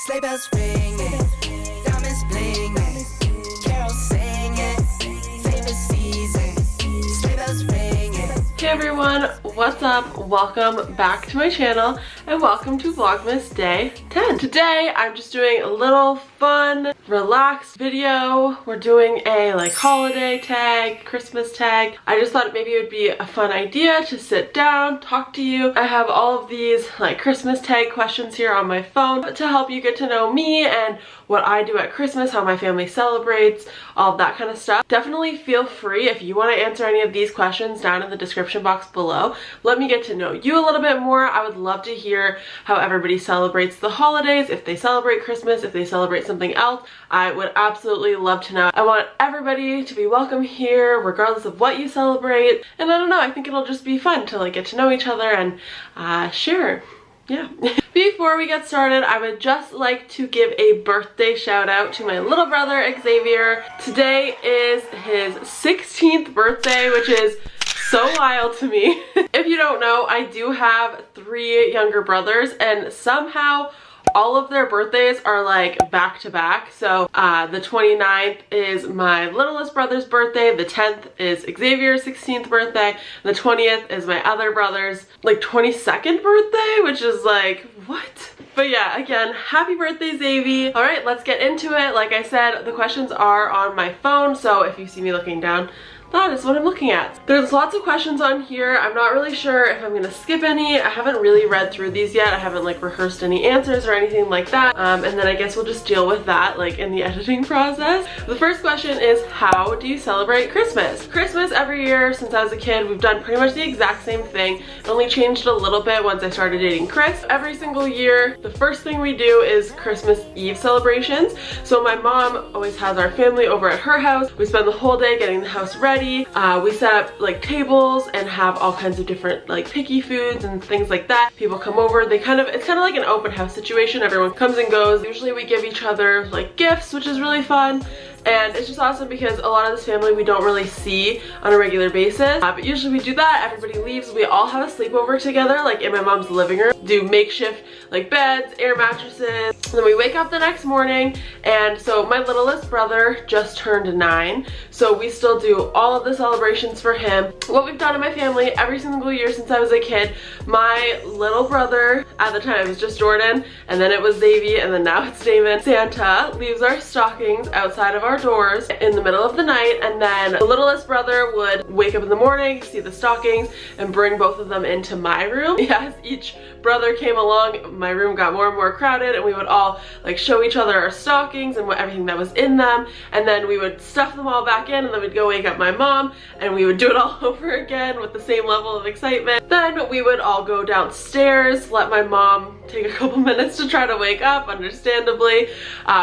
Sleigh bells ringing, diamonds blinging, carols singing, favorite season. Sleigh bells ringing. Hey everyone, what's up? Welcome back to my channel and welcome to Vlogmas Day 10. Today I'm just doing a little fun, relaxed video. We're doing a holiday tag, Christmas tag. I just thought maybe it would be a fun idea to sit down, talk to you. I have all of these Christmas tag questions here on my phone to help you get to know me and what I do at Christmas, how my family celebrates, all of that kind of stuff. Definitely feel free if you want to answer any of these questions down in the description box below. Let me get to know you a little bit more. I would love to hear how everybody celebrates the holidays, if they celebrate Christmas, if they celebrate something else. I would absolutely love to know. I want everybody to be welcome here regardless of what you celebrate. And I don't know, I think it'll just be fun to get to know each other and share. Yeah. Before we get started, I would just like to give a birthday shout out to my little brother, Xavier. Today is his 16th birthday, which is so wild to me. If you don't know, I do have 3 younger brothers and somehow all of their birthdays are back to back. So the 29th is my littlest brother's birthday, the 10th is Xavier's 16th birthday, and the 20th is my other brother's 22nd birthday, which is what? But yeah, again, happy birthday, Xavier. All right, let's get into it. Like I said, the questions are on my phone, so if you see me looking down, that is what I'm looking at. There's lots of questions on here. I'm not really sure if I'm gonna skip any. I haven't really read through these yet. I haven't rehearsed any answers or anything like that. And then I guess we'll just deal with that in the editing process. The first question is, how do you celebrate Christmas? Christmas every year since I was a kid, we've done pretty much the exact same thing. It only changed a little bit once I started dating Chris. Every single year, the first thing we do is Christmas Eve celebrations. So my mom always has our family over at her house. We spend the whole day getting the house ready. We set up tables and have all kinds of different picky foods and things like that. People come over, it's kind of like an open house situation. Everyone comes and goes. Usually we give each other gifts, which is really fun. And it's just awesome because a lot of this family we don't really see on a regular basis. But usually we do that, everybody leaves, we all have a sleepover together in my mom's living room. Do makeshift beds, air mattresses. And then we wake up the next morning, and so my littlest brother just turned 9. So we still do all of the celebrations for him. What we've done in my family every single year since I was a kid, my little brother, at the time it was just Jordan, and then it was Xavier, and then now it's Damon. Santa leaves our stockings outside of our doors in the middle of the night, and then the littlest brother would wake up in the morning, see the stockings, and bring both of them into my room. As each brother came along, my room got more and more crowded, and we would all show each other our stockings and everything that was in them, and then we would stuff them all back in, and then we'd go wake up my mom, and we would do it all over again with the same level of excitement. Then we would all go downstairs, let my mom take a couple minutes to try to wake up, understandably.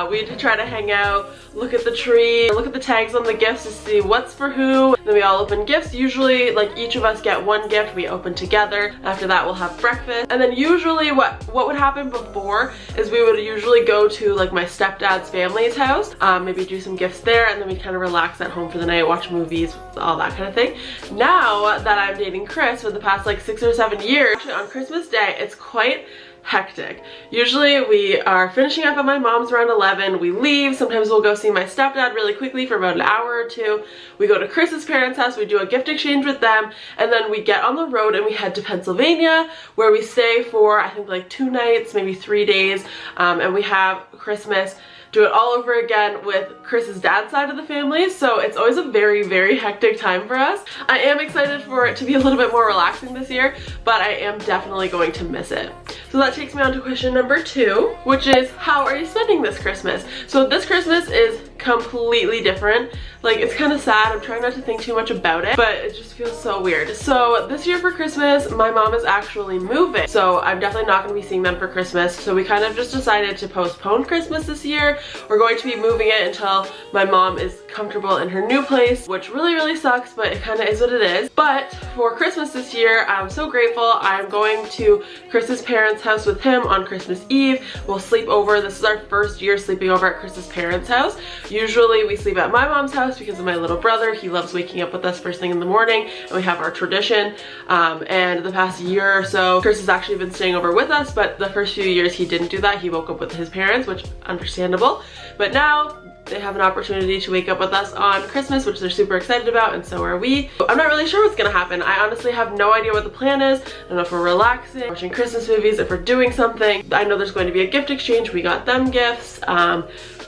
We'd try to hang out, look at the tree, look at the tags on the gifts to see what's for who. Then we all open gifts. Usually each of us get one gift we open together. After that we'll have breakfast. And then usually what would happen before is we would usually go to my stepdad's family's house, maybe do some gifts there, and then we kind of relax at home for the night, watch movies, all that kind of thing. Now that I'm dating Chris for the past 6 or 7 years, actually on Christmas Day it's quite hectic. Usually we are finishing up at my mom's around 11. We leave. Sometimes we'll go see my stepdad really quickly for about an hour or two. We go to Chris's parents' house. We do a gift exchange with them, and then we get on the road and we head to Pennsylvania, where we stay for I think 2 nights, maybe 3 days, and we have Christmas. Do it all over again with Chris's dad's side of the family, so it's always a very, very hectic time for us. I am excited for it to be a little bit more relaxing this year, but I am definitely going to miss it. So that takes me on to question number 2, which is, how are you spending this Christmas? So this Christmas is completely different. It's kind of sad. I'm trying not to think too much about it, but it just feels so weird. So this year for Christmas, my mom is actually moving, so I'm definitely not going to be seeing them for Christmas. So we kind of just decided to postpone Christmas this year. We're going to be moving it until my mom is comfortable in her new place, which really sucks, but it kind of is what it is. But for Christmas this year, I'm so grateful. I'm going to Chris's parents' house with him on Christmas Eve. We'll sleep over. This is our first year sleeping over at Chris's parents' house. Usually we sleep at my mom's house because of my little brother. He loves waking up with us first thing in the morning, and we have our tradition. And the past year or so, Chris has actually been staying over with us, but the first few years he didn't do that. He woke up with his parents, which understandable. But now they have an opportunity to wake up with us on Christmas, which they're super excited about, and so are we. I'm not really sure what's gonna happen. I honestly have no idea what the plan is. I don't know if we're relaxing, watching Christmas movies, if we're doing something. I know there's going to be a gift exchange. We got them gifts.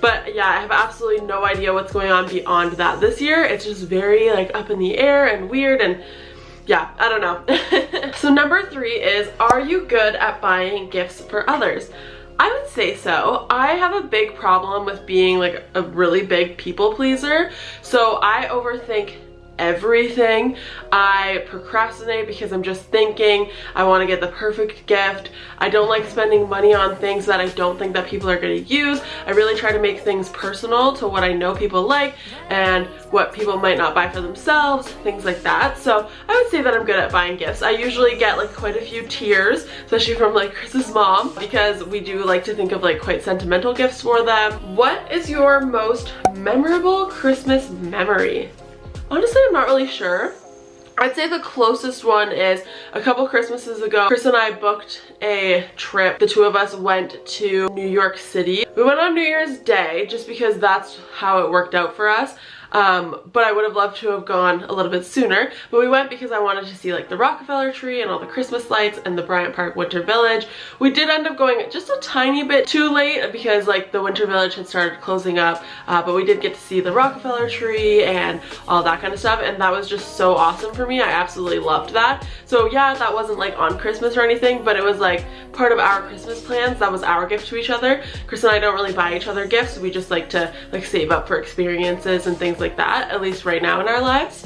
But yeah, I have absolutely no idea what's going on beyond that this year. It's just very like up in the air and weird, and yeah, I don't know. So number 3 is, are you good at buying gifts for others? I would say so. I have a big problem with being like a really big people pleaser. So I overthink everything. I procrastinate because I'm just thinking I want to get the perfect gift. I don't like spending money on things that I don't think that people are going to use. I really try to make things personal to what I know people like and what people might not buy for themselves, things like that. So I would say that I'm good at buying gifts. I usually get like quite a few tears, especially from like Chris's mom, because we do like to think of like quite sentimental gifts for them. What is your most memorable Christmas memory? Honestly, I'm not really sure. I'd say the closest one is a couple Christmases ago, Chris and I booked a trip. The two of us went to New York City. We went on New Year's Day just because that's how it worked out for us. But I would have loved to have gone a little bit sooner, but we went because I wanted to see like the Rockefeller tree and all the Christmas lights and the Bryant Park Winter Village. We did end up going just a tiny bit too late because like the Winter Village had started closing up, but we did get to see the Rockefeller tree and all that kind of stuff, and that was just so awesome for me. I absolutely loved that. So yeah, that wasn't like on Christmas or anything, but it was like part of our Christmas plans. That was our gift to each other. Chris and I don't really buy each other gifts. We just like to like save up for experiences and things like that, at least right now in our lives.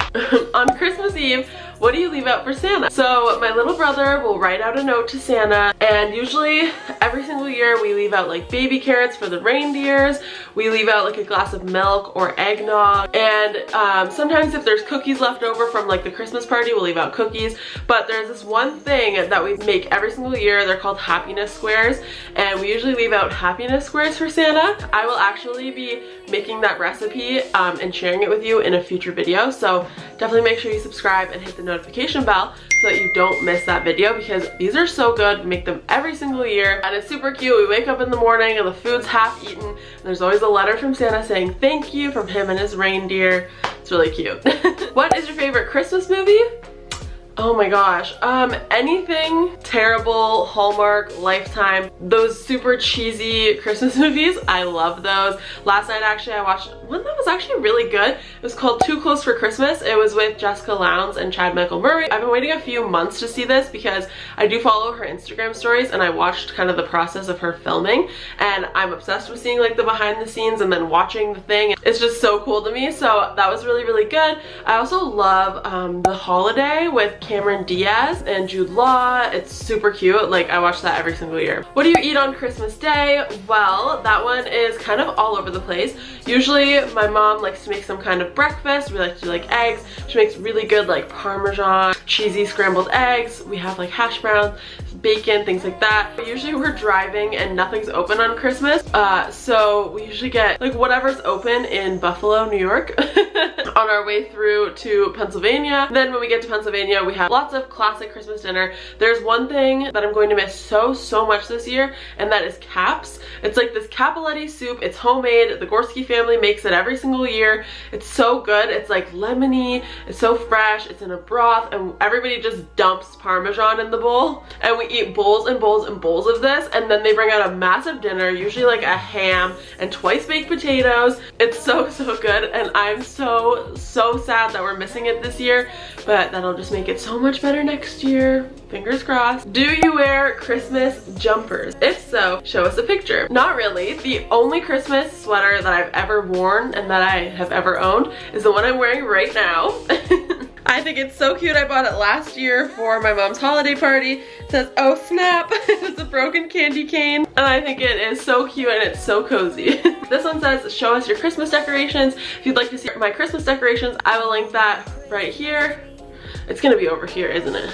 On Christmas Eve, what do you leave out for Santa? So my little brother will write out a note to Santa, and usually every single year we leave out like baby carrots for the reindeers. We leave out like a glass of milk or eggnog, and sometimes if there's cookies left over from like the Christmas party, we'll leave out cookies. But there's this one thing that we make every single year. They're called happiness squares, and we usually leave out happiness squares for Santa. I will actually be making that recipe and sharing it with you in a future video, so definitely make sure you subscribe and hit the notification bell so that you don't miss that video, because these are so good. We make them every single year and it's super cute. We wake up in the morning and the food's half eaten, and there's always a letter from Santa saying thank you from him and his reindeer. It's really cute. What is your favorite Christmas movie? Oh my gosh, anything terrible, Hallmark, Lifetime, those super cheesy Christmas movies, I love those. Last night actually I watched one that was actually really good. It was called Too Close for Christmas. It was with Jessica Lowndes and Chad Michael Murray. I've been waiting a few months to see this because I do follow her Instagram stories, and I watched kind of the process of her filming, and I'm obsessed with seeing like the behind the scenes and then watching the thing. It's just so cool to me, so that was really, really good. I also love The Holiday with Cameron Diaz and Jude Law. It's super cute. Like, I watch that every single year. What do you eat on Christmas Day? Well, that one is kind of all over the place. Usually my mom likes to make some kind of breakfast. We like to do like eggs. She makes really good like Parmesan, cheesy scrambled eggs. We have like hash browns, bacon, things like that. But usually we're driving and nothing's open on Christmas. So we usually get like whatever's open in Buffalo, New York on our way through to Pennsylvania. Then when we get to Pennsylvania, we have lots of classic Christmas dinner. There's one thing that I'm going to miss so much this year, and that is caps. It's like this cappelletti soup. It's homemade. The Gorski family makes it every single year. It's so good. It's like lemony. It's so fresh. It's in a broth, and everybody just dumps Parmesan in the bowl, and we eat bowls and bowls and bowls of this, and then they bring out a massive dinner, usually like a ham and twice baked potatoes. It's so good, and I'm so sad that we're missing it this year, but that'll just make it so much better next year. Fingers crossed. Do you wear Christmas jumpers? If so, show us a picture. Not really. The only Christmas sweater that I've ever worn and that I have ever owned is the one I'm wearing right now. I think it's so cute. I bought it last year for my mom's holiday party. It says, "Oh snap," it's a broken candy cane, and I think it is so cute and it's so cozy. This one says, "Show us your Christmas decorations." If you'd like to see my Christmas decorations, I will link that right here. It's gonna be over here, isn't it?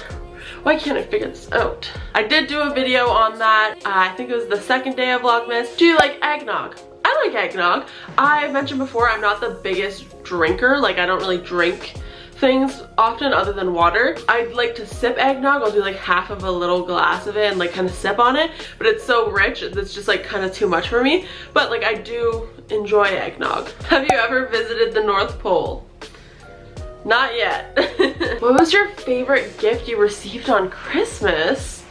Why can't I figure this out? I did do a video on that. I think it was the second day of Vlogmas. Do you like eggnog? I like eggnog. I mentioned before I'm not the biggest drinker, like I don't really drink things often other than water. I like to sip eggnog. I'll do like half of a little glass of it and like kind of sip on it, but it's so rich it's just like kind of too much for me. But like I do enjoy eggnog. Have you ever visited the North Pole? Not yet. What was your favorite gift you received on Christmas?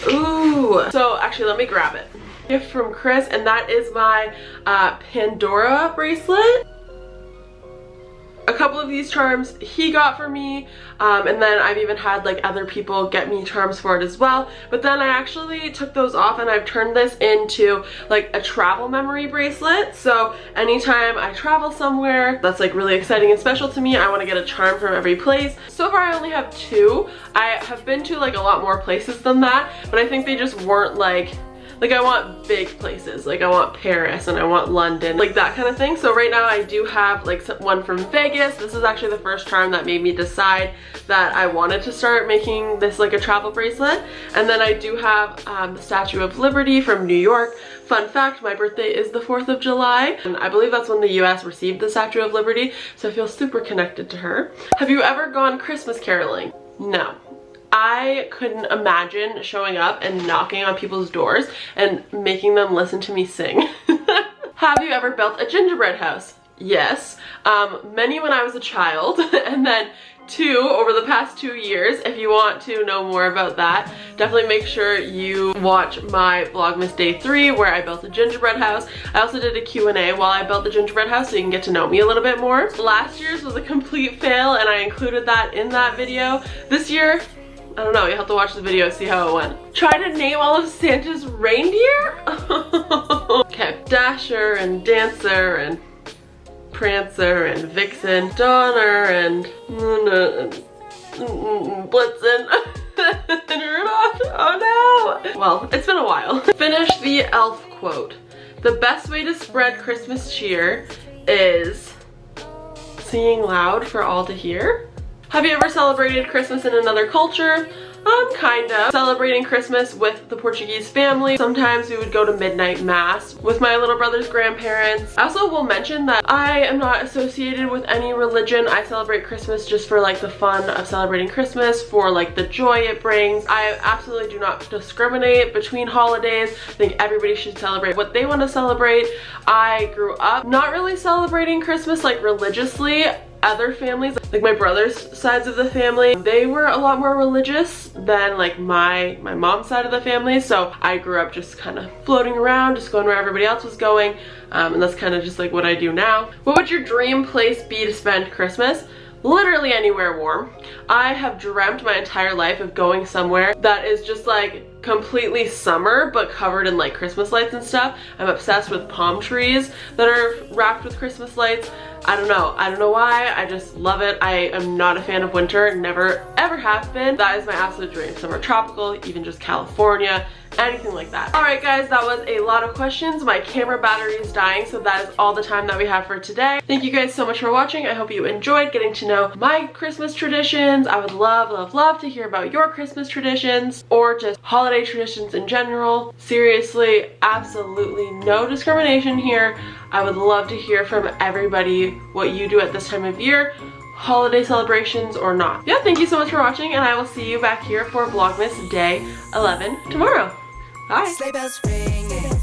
Ooh, so actually let me grab it. Gift from Chris, and that is my Pandora bracelet. A couple of these charms he got for me, and then I've even had like other people get me charms for it as well. But then I actually took those off and I've turned this into like a travel memory bracelet. So anytime I travel somewhere that's like really exciting and special to me, I want to get a charm from every place. So far I only have 2. I have been to like a lot more places than that, but I think they just weren't like I want big places, like I want Paris and I want London, like that kind of thing. So right now I do have like one from Vegas. This is actually the first charm that made me decide that I wanted to start making this like a travel bracelet. And then I do have the Statue of Liberty from New York. Fun fact, my birthday is the 4th of July, and I believe that's when the US received the Statue of Liberty, so I feel super connected to her. Have you ever gone Christmas caroling? No. I couldn't imagine showing up and knocking on people's doors and making them listen to me sing. Have you ever built a gingerbread house? Yes. Many when I was a child, and then 2 over the past 2 years. If you want to know more about that, definitely make sure you watch my Vlogmas Day 3 where I built a gingerbread house. I also did a Q&A while I built the gingerbread house so you can get to know me a little bit more. Last year's was a complete fail and I included that in that video. This year, I don't know, you have to watch the video to see how it went. Try to name all of Santa's reindeer? Okay, Dasher and Dancer and Prancer and Vixen, Donner and Blitzen and Rudolph. Oh no! Well, it's been a while. Finish the elf quote. The best way to spread Christmas cheer is singing loud for all to hear. Have you ever celebrated Christmas in another culture? Kind of. Celebrating Christmas with the Portuguese family. Sometimes we would go to midnight mass with my little brother's grandparents. I also will mention that I am not associated with any religion. I celebrate Christmas just for like the fun of celebrating Christmas, for like the joy it brings. I absolutely do not discriminate between holidays. I think everybody should celebrate what they want to celebrate. I grew up not really celebrating Christmas like religiously. Other families, like my brother's sides of the family, they were a lot more religious than like my mom's side of the family. So I grew up just kind of floating around, just going where everybody else was going. And that's kind of just like what I do now. What would your dream place be to spend Christmas? Literally anywhere warm. I have dreamt my entire life of going somewhere that is just like completely summer but covered in like Christmas lights and stuff. I'm obsessed with palm trees that are wrapped with Christmas lights. I don't know why, I just love it. I am not a fan of winter, never ever have been. That is my absolute dream. Somewhere tropical, even just California, anything like that. Alright guys, that was a lot of questions. My camera battery is dying, so that is all the time that we have for today. Thank you guys so much for watching. I hope you enjoyed getting to know my Christmas traditions. I would love to hear about your Christmas traditions or just holiday traditions in general. Seriously, absolutely no discrimination here. I would love to hear from everybody what you do at this time of year, holiday celebrations or not. Yeah, thank you so much for watching, and I will see you back here for Vlogmas Day 11 tomorrow. Bye. Sleigh bells ringing.